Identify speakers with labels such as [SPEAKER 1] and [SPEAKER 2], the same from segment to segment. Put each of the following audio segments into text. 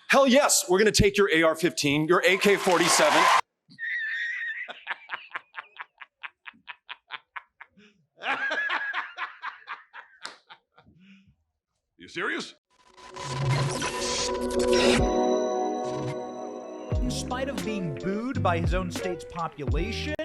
[SPEAKER 1] Hell yes, we're going to take your AR-15, your AK-47.
[SPEAKER 2] You serious?
[SPEAKER 3] In spite of being booed by his own state's population,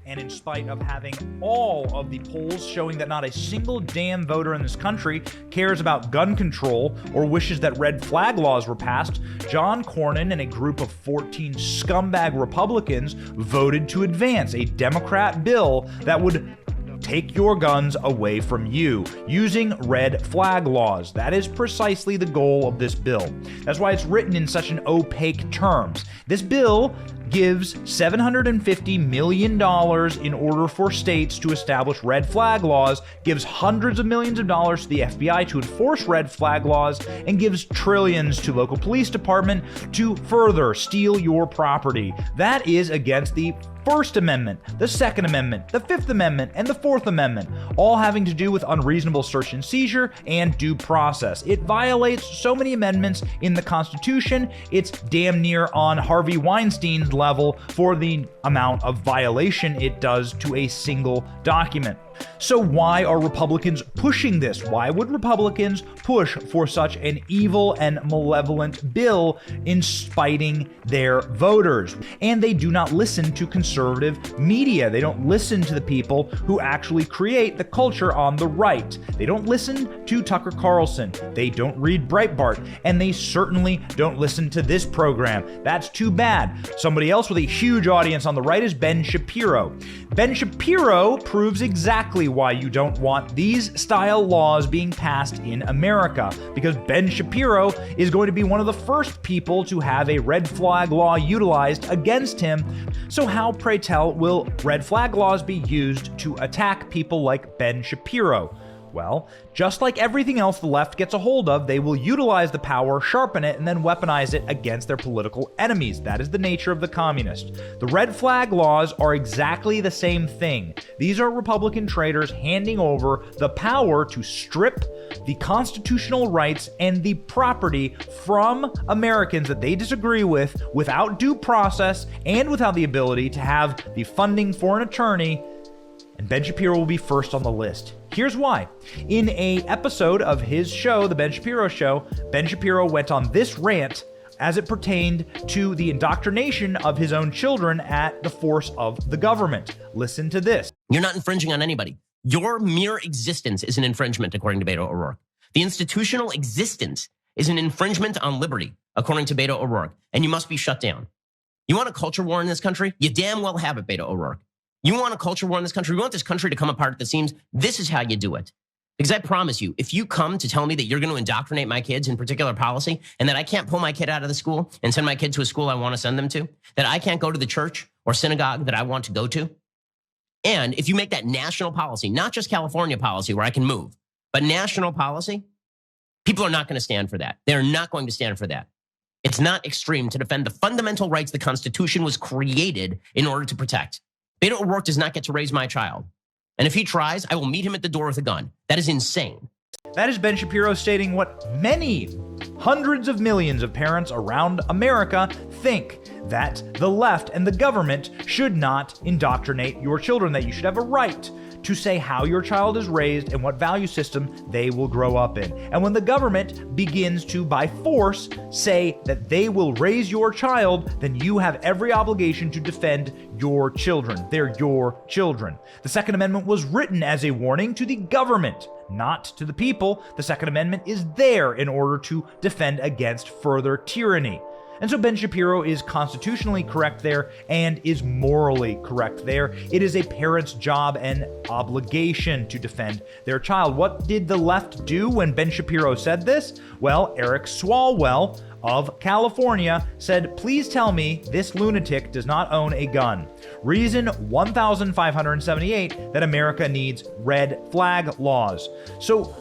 [SPEAKER 3] and in spite of having all of the polls showing that not a single damn voter in this country cares about gun control or wishes that red flag laws were passed, John Cornyn and a group of 14 scumbag Republicans voted to advance a Democrat bill that would take your guns away from you using red flag laws. That is precisely the goal of this bill. That's why it's written in such an opaque terms. This bill gives $750 million in order for states to establish red flag laws, gives hundreds of millions of dollars to the FBI to enforce red flag laws, and gives trillions to local police department to further steal your property. That is against the First Amendment, the Second Amendment, the Fifth Amendment, and the Fourth Amendment, all having to do with unreasonable search and seizure and due process. It violates so many amendments in the Constitution, it's damn near on Harvey Weinstein's level for the amount of violation it does to a single document. So why are Republicans pushing this? Why would Republicans push for such an evil and malevolent bill in spiting their voters? And they do not listen to conservative media. They don't listen to the people who actually create the culture on the right. They don't listen to Tucker Carlson. They don't read Breitbart. And they certainly don't listen to this program. That's too bad. Somebody else with a huge audience on the right is Ben Shapiro. Ben Shapiro proves exactly why you don't want these style laws being passed in America, because Ben Shapiro is going to be one of the first people to have a red flag law utilized against him. So how, pray tell, will red flag laws be used to attack people like Ben Shapiro? Well, just like everything else the left gets a hold of, they will utilize the power, sharpen it, and then weaponize it against their political enemies. That is the nature of the communist. The red flag laws are exactly the same thing. These are Republican traitors handing over the power to strip the constitutional rights and the property from Americans that they disagree with without due process and without the ability to have the funding for an attorney. And Ben Shapiro will be first on the list. Here's why. In an episode of his show, The Ben Shapiro Show, Ben Shapiro went on this rant as it pertained to the indoctrination of his own children at the force of the government. Listen to this.
[SPEAKER 4] You're not infringing on anybody. Your mere existence is an infringement, according to Beto O'Rourke. The institutional existence is an infringement on liberty, according to Beto O'Rourke, and you must be shut down. You want a culture war in this country? You damn well have it, Beto O'Rourke. You want a culture war in this country? You want this country to come apart at the seams? This is how you do it. Because I promise you, if you come to tell me that you're going to indoctrinate my kids in particular policy and that I can't pull my kid out of the school and send my kid to a school I want to send them to, that I can't go to the church or synagogue that I want to go to, and if you make that national policy, not just California policy where I can move, but national policy, people are not going to stand for that. They're not going to stand for that. It's not extreme to defend the fundamental rights the Constitution was created in order to protect. Beto O'Rourke does not get to raise my child. And if he tries, I will meet him at the door with a gun. That is insane.
[SPEAKER 3] That is Ben Shapiro stating what many hundreds of millions of parents around America think, that the left and the government should not indoctrinate your children, that you should have a right to say how your child is raised and what value system they will grow up in. And when the government begins to, by force, say that they will raise your child, then you have every obligation to defend your children. They're your children. The Second Amendment was written as a warning to the government, not to the people. The Second Amendment is there in order to defend against further tyranny. And so Ben Shapiro is constitutionally correct there and is morally correct there. It is a parent's job and obligation to defend their child. What did the left do when Ben Shapiro said this? Well, Eric Swalwell of California said, please tell me this lunatic does not own a gun. Reason 1578 that America needs red flag laws. So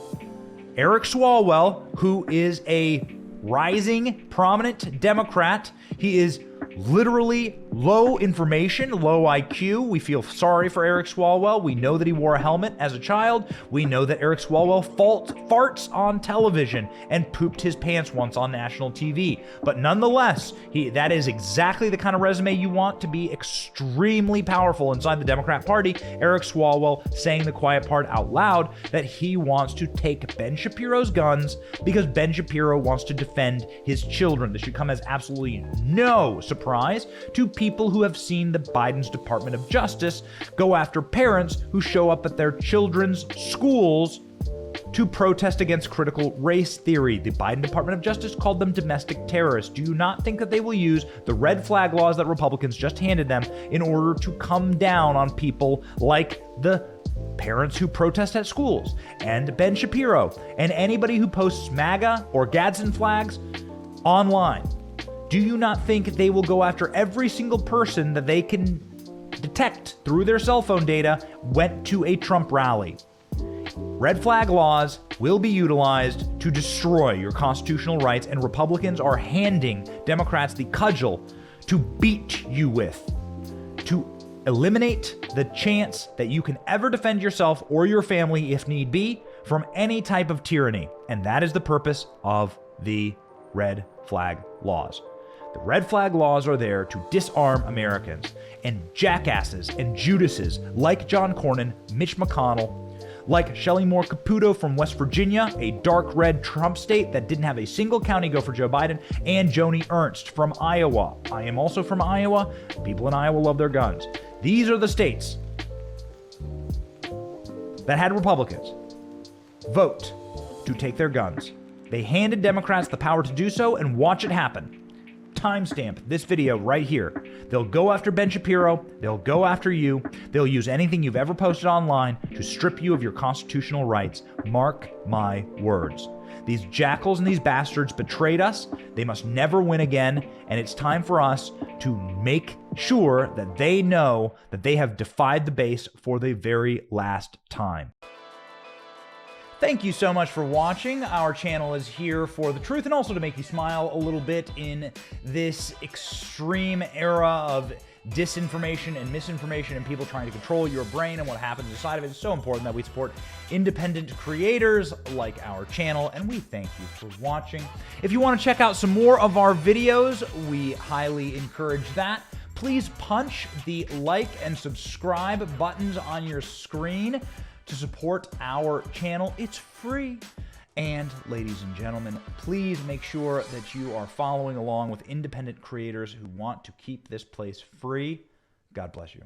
[SPEAKER 3] Eric Swalwell, who is a rising, prominent Democrat. He is literally low information, low IQ. We feel sorry for Eric Swalwell. We know that he wore a helmet as a child. We know that Eric Swalwell farts on television and pooped his pants once on national TV. But nonetheless, that is exactly the kind of resume you want to be extremely powerful inside the Democrat Party. Eric Swalwell saying the quiet part out loud that he wants to take Ben Shapiro's guns because Ben Shapiro wants to defend his children. This should come as absolutely no surprise to people who have seen the Biden's Department of Justice go after parents who show up at their children's schools to protest against critical race theory. The Biden Department of Justice called them domestic terrorists. Do you not think that they will use the red flag laws that Republicans just handed them in order to come down on people like the parents who protest at schools and Ben Shapiro and anybody who posts MAGA or Gadsden flags online? Do you not think they will go after every single person that they can detect through their cell phone data went to a Trump rally? Red flag laws will be utilized to destroy your constitutional rights, and Republicans are handing Democrats the cudgel to beat you with, to eliminate the chance that you can ever defend yourself or your family, if need be, from any type of tyranny. And that is the purpose of the red flag laws. The red flag laws are there to disarm Americans, and jackasses and Judases like John Cornyn, Mitch McConnell, like Shelley Moore Caputo from West Virginia, a dark red Trump state that didn't have a single county go for Joe Biden, and Joni Ernst from Iowa. I am also from Iowa. People in Iowa love their guns. These are the states that had Republicans vote to take their guns. They handed Democrats the power to do so, and watch it happen. Timestamp this video right here. They'll go after Ben Shapiro. They'll go after you. They'll use anything you've ever posted online to strip you of your constitutional rights. Mark my words. These jackals and these bastards betrayed us. They must never win again. And it's time for us to make sure that they know that they have defied the base for the very last time. Thank you so much for watching. Our channel is here for the truth and also to make you smile a little bit in this extreme era of disinformation and misinformation and people trying to control your brain and what happens inside of it. It's so important that we support independent creators like our channel, and we thank you for watching. If you want to check out some more of our videos, we highly encourage that. Please punch the like and subscribe buttons on your screen to support our channel. It's free. And ladies and gentlemen, please make sure that you are following along with independent creators who want to keep this place free. God bless you.